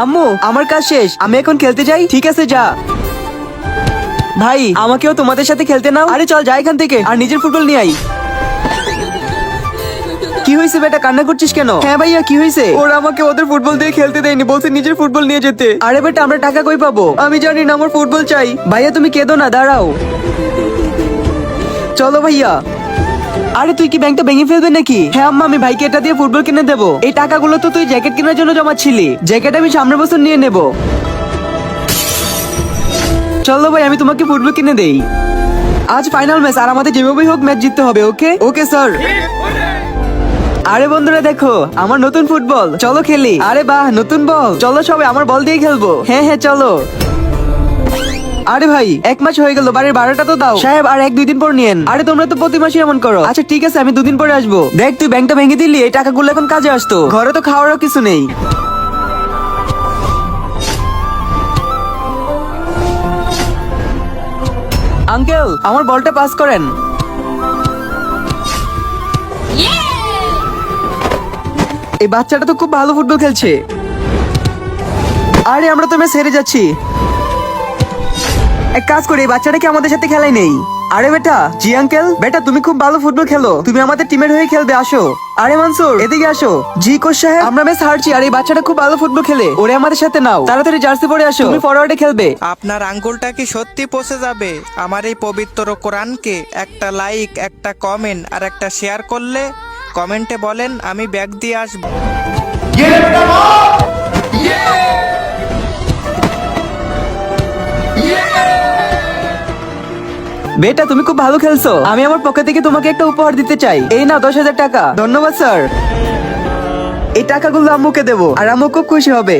আম্মু আমার কাজ শেষ, আমি এখন খেলতে যাই। ঠিক আছে যা। ভাই আমাকেও তোমাদের সাথে খেলতে নাও। আরে চল যাই এখান থেকে, আর নিজের ফুটবল নিয়ে আই। কি হয়েছে বেটা, কান্না করছিস কেন? হ্যাঁ ভাইয়া কি হয়েছে? ওরা আমাকে ওদের ফুটবল দিয়ে খেলতে দেয়নি, বলছে নিজের ফুটবল নিয়ে যেতে। আরে বেটা আমরা টাকা কই পাবো? আমি জানি না, আমার ফুটবল চাই। ভাইয়া তুমি কেঁদো না, দাঁড়াও। চলো ভাইয়া। আরে তুই কি ব্যাংকটা ভেঙে ফেলবে নাকি? হ্যাঁ আম্মা, আমি ভাইকে এটা দিয়ে ফুটবল কিনে দেবো। এই টাকাগুলো তো তুই জ্যাকেট কেনার জন্য জমাচ্ছিলি। জ্যাকেট আমি সামনের বছর নিয়ে নেব। চলো ভাই আমি তোমাকে ফুটবল কিনে দেই। আজ ফাইনাল ম্যাচ, আর আমাদের যেভাবেই হোক ম্যাচ জিততে হবে। ওকে ওকে স্যার। আরে বন্ধুরা দেখো আমার নতুন ফুটবল, চলো খেলি। আরে বাহ নতুন বল, চলো সবাই আমার বল দিয়ে খেলবো। হ্যাঁ হ্যাঁ চলো। আরে ভাই এক মাস হয়ে গেল, বাড়ির ভাড়াটা তো দাও। সাহেব আর 1-2 দিন পর নিয়েন। আরে তোমরা তো প্রতি মাসে এমন করো। আচ্ছা ঠিক আছে আমি 2 দিন পরে আসবো। দেখ তুই ব্যাংকটা ভেঙে দিলি, এই টাকাগুলো এখন কাজে আসতো। ঘরে তো খাওয়ারও কিছু নেই। আঙ্কেল আমার বলটা পাস করেন। এই বাচ্চাটা তো খুব ভালো ফুটবল খেলছে। আরে আমরা তো ম্যাচ হেরে যাচ্ছি। এক কাজ করি, এই বাচ্চাটাকে আমাদের সাথে খেলাই নেই। আরে বেটা। জি আঙ্কেল। বেটা তুমি খুব ভালো ফুটবল খেলো, তুমি আমাদের টিমের হয়ে খেলবে, আসো। আরে মানসুর এদিকে আসো। জি কোচ সাহেব। আমরা ম্যাচ হারছি, আর এই বাচ্চাটা খুব ভালো ফুটবল খেলে, ওরে আমাদের সাথে নাও। তাড়াতাড়ি জার্সি পরে আসো, তুমি ফরওয়ার্ডে খেলবে। আপনার আঙ্গুলটা কি সত্যি পচে যাবে? আমার এই পবিত্র কোরআনকে একটা লাইক, একটা কমেন্ট আর একটা শেয়ার করলে কমেন্টে বলেন আমি ব্যাগ দিয়ে আসবো। বেটা তুমি খুব ভালো খেলছো, আমি আমার পকেট থেকে তোমাকে একটা উপহার দিতে চাই। এই নাও 10,000 টাকা। ধন্যবাদ স্যার। এই টাকাগুলো আম্মুকে দেবো, আর আম্মু খুব খুশি হবে।